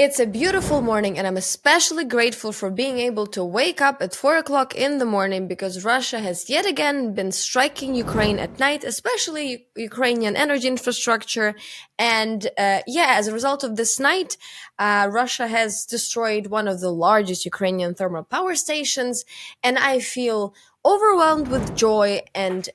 It's a beautiful morning, and I'm especially grateful for being able to wake up at 4 o'clock in the morning because Russia has yet again been striking Ukraine at night, especially Ukrainian energy infrastructure. And as a result of this night, Russia has destroyed one of the largest Ukrainian thermal power stations. And I feel overwhelmed with joy and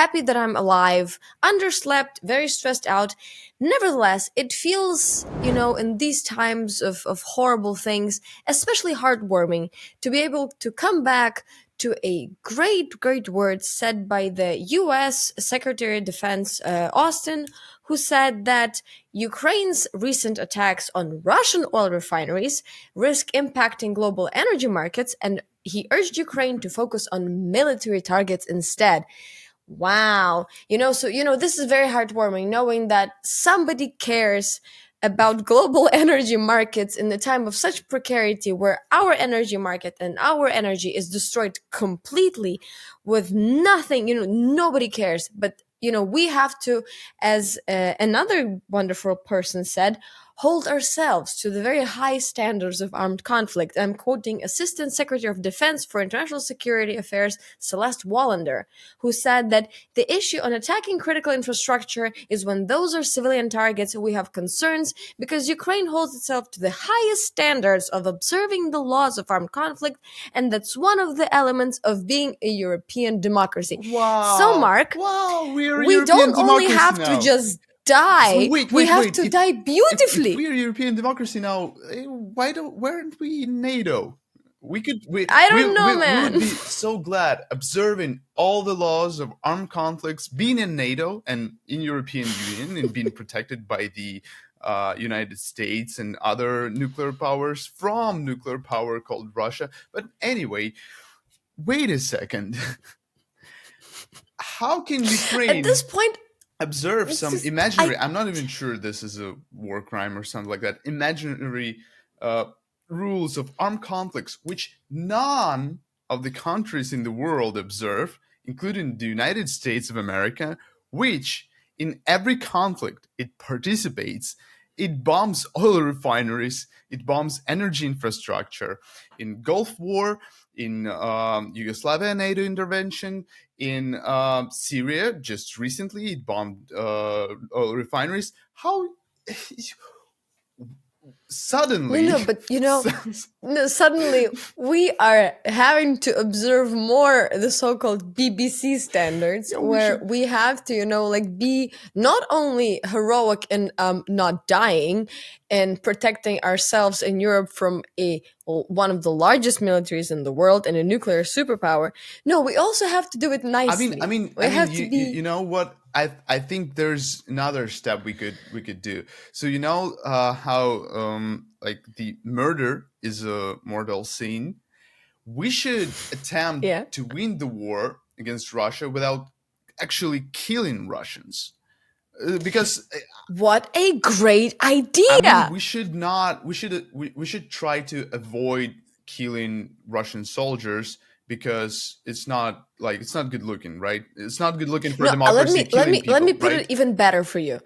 happy that I'm alive, underslept, very stressed out. Nevertheless, it feels, in these times of horrible things, especially heartwarming to be able to come back to a great word said by the US Secretary of Defense, Austin, who said that Ukraine's recent attacks on Russian oil refineries risk impacting global energy markets, and he urged Ukraine to focus on military targets instead. Wow. This is very heartwarming knowing that somebody cares about global energy markets in the time of such precarity where our energy market and our energy is destroyed completely with nothing, nobody cares. But, we have to, as another wonderful person said, hold ourselves to the very high standards of armed conflict. I'm quoting Assistant Secretary of Defense for International Security Affairs, Celeste Wallander, who said that the issue on attacking critical infrastructure is when those are civilian targets, we have concerns because Ukraine holds itself to the highest standards of observing the laws of armed conflict, and that's one of the elements of being a European democracy. So, Wow. Mark, Wow, we're a we European don't only democracy have to now. just So die, wait, we wait, have wait. to die If beautifully. we're a European democracy now, why aren't we in NATO? We could I don't know, we would man. be so glad observing all the laws of armed conflicts, being in NATO and in European Union and being protected by the United States and other nuclear powers from nuclear power called Russia. But anyway, wait a second. How can At this Ukraine point, observe it's some just imaginary, I I'm not even sure this is a war crime or something like that, imaginary uh, rules of armed conflicts which none of the countries in the world observe, including the United States of America, which in every conflict it participates. It bombs oil refineries, it bombs energy infrastructure. In Gulf War, in Yugoslavia NATO intervention, in Syria, just recently, it bombed oil refineries. How suddenly, no, but no, suddenly we are having to observe more the so-called BBC standards, yeah, we where should. we have to, be not only heroic and not dying and protecting ourselves in Europe from one of the largest militaries in the world and a nuclear superpower. No, we also have to do it I mean, I nicely. mean, We I mean, have to you be know what? I think there's another step we could do. So how like the murder is a mortal sin. We should attempt yeah. to win the war against Russia without actually killing Russians. Because What a great I mean, idea! we should not. We should try to avoid killing Russian soldiers because it's not good looking, right? It's not good looking for No, let democracy me let killing me let me people, put right? it even better for you.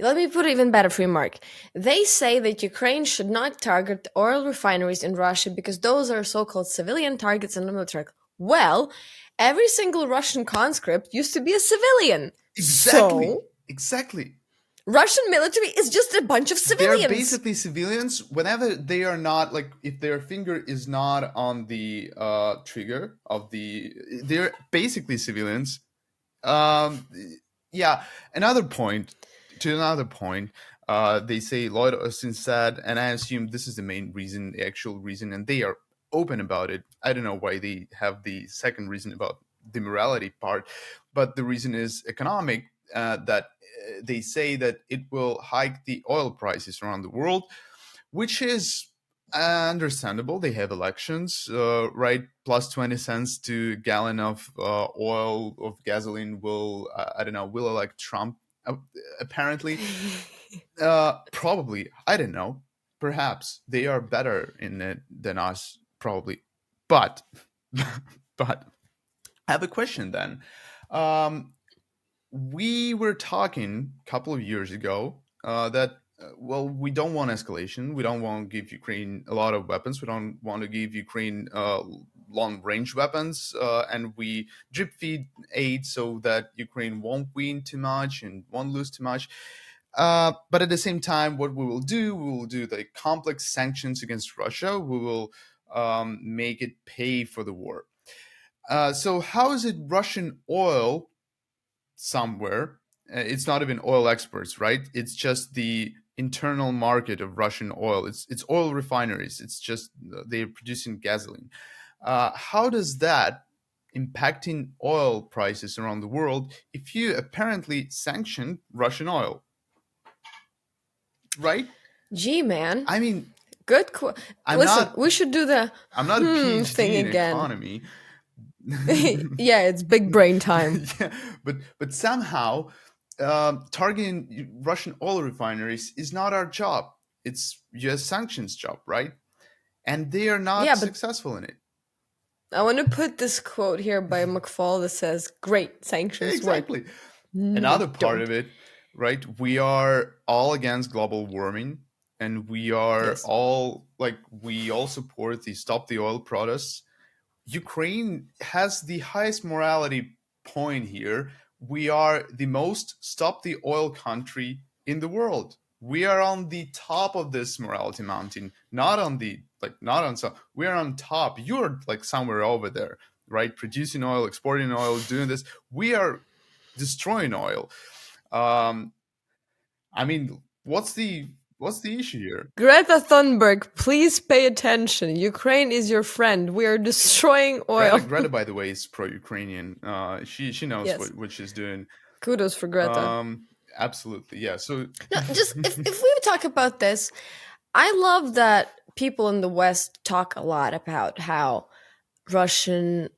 Let me put it even better for you, Mark. They say that Ukraine should not target oil refineries in Russia because those are so-called civilian targets in the military. Well, every single Russian conscript used to be a civilian. Exactly, So, exactly. Russian military is just a bunch of They're civilians. basically civilians whenever they are not, like, if their finger is not on the trigger of the, they're basically civilians. um yeah, another point another point. They say Lloyd Austin said, and I assume this is the main reason, the actual reason, and they are open about it. I don't know why they have the second reason about the morality part, but the reason is economic. That they say that it will hike the oil prices around the world, which is understandable. They have elections, right? Plus 20 cents to gallon of oil of gasoline will, I don't know, will elect Trump. Uh, Apparently, probably, I don't know. Perhaps they are better in it than us, probably. But, but I have a question then. Um, we were talking a couple of years ago that well, we don't want escalation. We don't want to give Ukraine a lot of weapons. We don't want to give Ukraine long range weapons, and we drip feed aid so that Ukraine won't win too much and won't lose too much. But at the same time, what we will do the complex sanctions against Russia. We will make it pay for the war. So how is it Russian oil somewhere? It's not even oil exports, right? It's just the internal market of Russian oil. It's oil refineries. It's just they're producing gasoline. How does that impacting oil prices around the world if you apparently sanction Russian oil, right? Gee, man. I mean, Good. I'm Listen, not we should do the I'm not a thing PhD in again. economy. Yeah, it's big brain time. Yeah, but somehow targeting Russian oil refineries is not our job. It's U.S. sanctions job, right? And they are not Yeah, but successful in it. I want to put this quote here by McFall that says, "Great, sanctions work." Exactly. No, they Another part don't. of it, right? We are all against global warming, and we are Yes. all like we all support the stop the oil protests. Ukraine has the highest morality point here. We are the most stop the oil country in the world. We are on the top of this morality mountain, not on the not on so we are on top. You're like somewhere over there, right? Producing oil, exporting oil, doing this. We are destroying oil. Um, I mean, what's the issue here? Greta Thunberg, please pay attention. Ukraine is your friend. We are destroying Greta, oil. Greta, by the way, is pro-Ukrainian. She knows Yes. what she's doing. Kudos for Greta. Um, absolutely, yeah. So No, just if we talk about this, I love that people in the West talk a lot about how Russian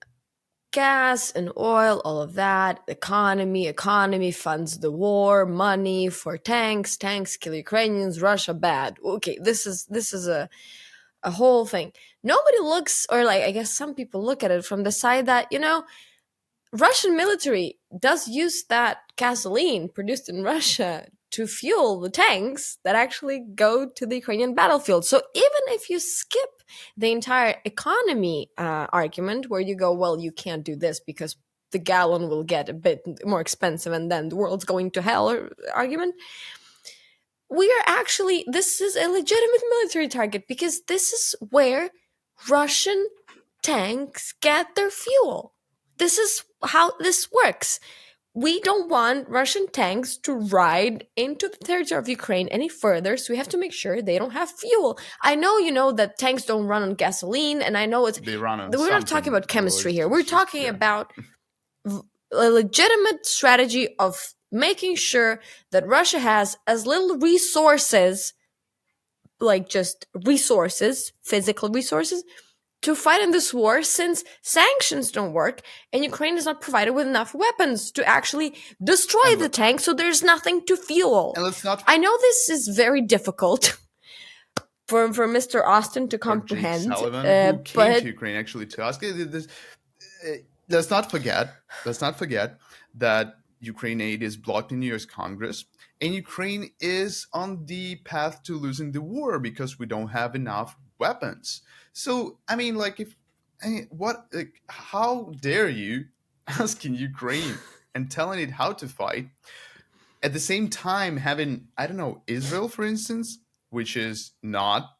gas and oil, all of that, economy funds the war, money for tanks kill Ukrainians, Russia bad. Okay, this is a whole thing. Nobody looks, or like I guess some people look at it from the side that, Russian military does use that gasoline produced in Russia to fuel the tanks that actually go to the Ukrainian battlefield. So even if you skip the entire economy argument, where you go, well, you can't do this because the gallon will get a bit more expensive and then the world's going to hell argument, we are actually, this is a legitimate military target because this is where Russian tanks get their fuel. This is how this works. We don't want Russian tanks to ride into the territory of Ukraine any further, so we have to make sure they don't have fuel. I know you know that tanks don't run on gasoline, and I know it's, they run on we're not talking something. about Well, chemistry here. We're it's just talking yeah. about a legitimate strategy of making sure that Russia has as little resources, like just resources, physical resources, to fight in this war, since sanctions don't work and Ukraine is not provided with enough weapons to actually destroy And the tank, so there's nothing to fuel. let's not I know this is very difficult for Mr. Austin to for Jake comprehend, Sullivan, who came to but Ukraine actually to ask. Let's not forget. Let's not forget that Ukraine aid is blocked in U.S. Congress, and Ukraine is on the path to losing the war because we don't have enough weapons. So I mean, like, if what, like, how dare you asking Ukraine and telling it how to fight at the same time having, I don't know, Israel, for instance, which is not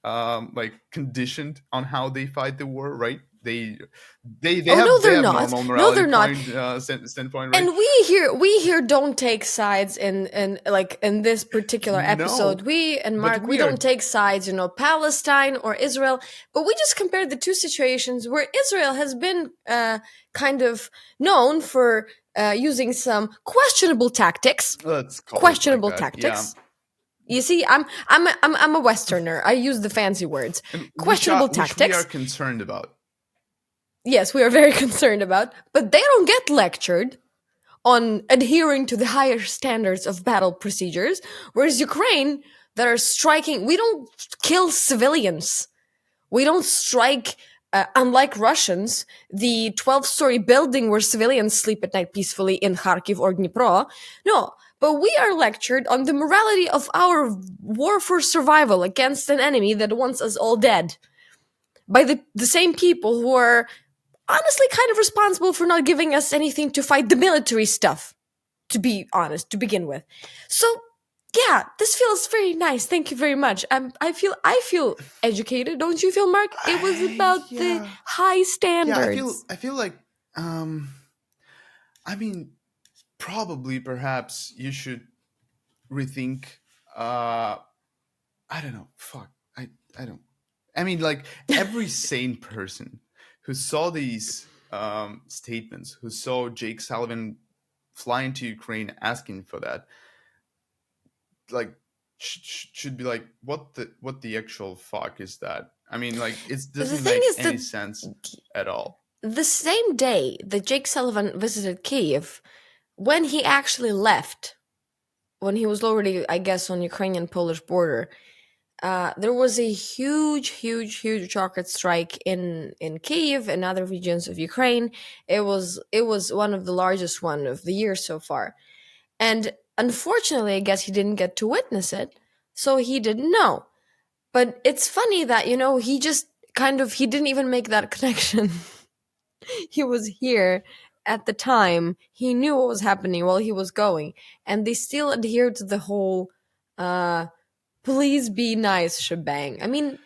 like conditioned on how they fight the war, right? They oh no, they they're have not. normal No, morality they're not. point standpoint, right? And we here don't take sides in like in this particular episode. No, We and but Mark, we we don't are. take sides, Palestine or Israel, but we just compared the two situations where Israel has been kind of known for using some questionable tactics. Let's call it like Questionable that. Yeah, tactics. You see, I'm a Westerner. I use the fancy words. and Questionable which we are tactics. concerned about. Yes, we are very concerned about, but they don't get lectured on adhering to the higher standards of battle procedures, whereas Ukraine, that are striking, we don't kill civilians. We don't strike, unlike Russians, the 12-story building where civilians sleep at night peacefully in Kharkiv or Dnipro. No, But we are lectured on the morality of our war for survival against an enemy that wants us all dead by the same people who are honestly kind of responsible for not giving us anything to fight the military stuff, to be honest, to begin with. So yeah, this feels very nice. Thank you very much. I feel educated. Don't you feel, Mark? It was about the Yeah, high yeah. standards. I feel like I mean, probably perhaps you should rethink. Uh, I don't know. Fuck. I don't. I mean, like every sane person who saw these statements, who saw Jake Sullivan flying to Ukraine asking for that, like should be like, what the actual fuck is that? I mean, like it The doesn't thing make is any that sense at all. the same day that Jake Sullivan visited Kiev, when he actually left, when he was already, I guess, on Ukrainian-Polish border, there was a huge rocket strike in Kiev and other regions of Ukraine. It was one of the largest one of the year so far, and unfortunately, I guess he didn't get to witness it, so he didn't know. But it's funny that he just he didn't even make that connection. He was here at the time. He knew what was happening while he was going, and they still adhere to the whole uh please be nice shebang. I mean,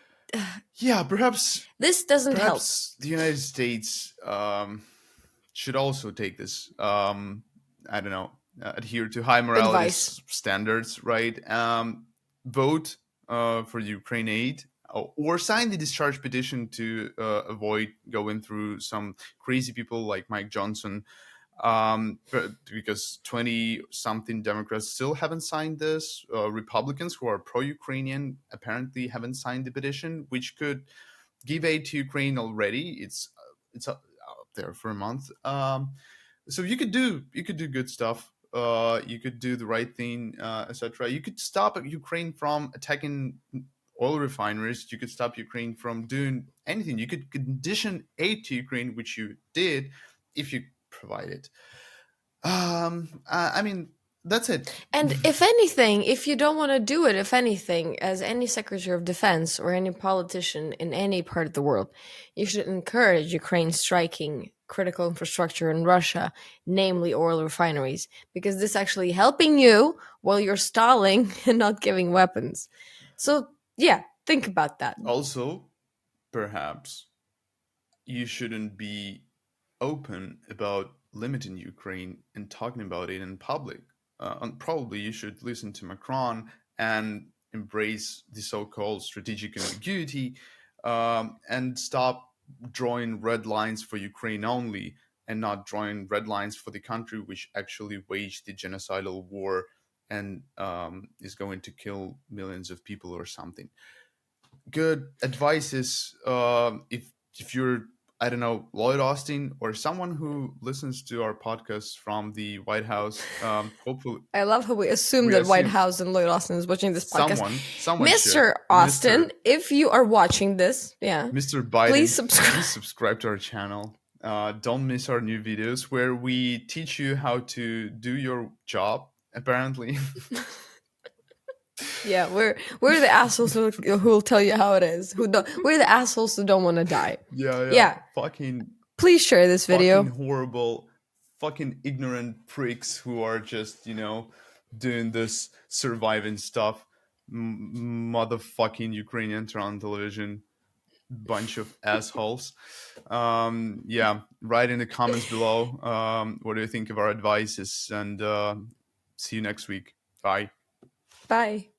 Yeah, perhaps this doesn't help. the United States should also take this. I don't know, adhere to high morality Advice. standards, right? Vote for Ukraine aid, or sign the discharge petition to avoid going through some crazy people like Mike Johnson. Because 20 something Democrats still haven't signed this. Republicans who are pro Ukrainian apparently haven't signed the petition, which could give aid to Ukraine already. It's out there for a month. So you could do good stuff. You could do the right thing, etc. You could stop Ukraine from attacking oil refineries. You could stop Ukraine from doing anything. You could condition aid to Ukraine, which you did, if you provide it. I mean, that's it. And if anything, if you don't want to do it, if anything, as any Secretary of Defense or any politician in any part of the world, you should encourage Ukraine striking critical infrastructure in Russia, namely oil refineries, because this actually helping you while you're stalling and not giving weapons. So yeah, think about that. Also, perhaps you shouldn't be open about limiting Ukraine and talking about it in public. And probably you should listen to Macron and embrace the so-called strategic ambiguity, and stop drawing red lines for Ukraine only, and not drawing red lines for the country which actually waged the genocidal war and is going to kill millions of people or something. Good advice is, if you're, I don't know, Lloyd Austin or someone who listens to our podcast from the White House. Hopefully, I love how we assume we that White assume House and Lloyd Austin is watching this podcast. someone should. Mr. Austin, Mister if you are watching this, yeah, Mister please Biden, subscribe. please subscribe to our channel. Don't miss our new videos where we teach you how to do your job. Apparently, Yeah, we're the assholes who will tell you how it is. We're the assholes who don't want to die. yeah, Yeah, fucking please share this fucking video. horrible, fucking ignorant pricks who are just, doing this surviving stuff. Motherfucking Ukrainian on television. Bunch of assholes. Yeah, write in the comments below. What do you think of our advices? And see you next week. Bye. Bye.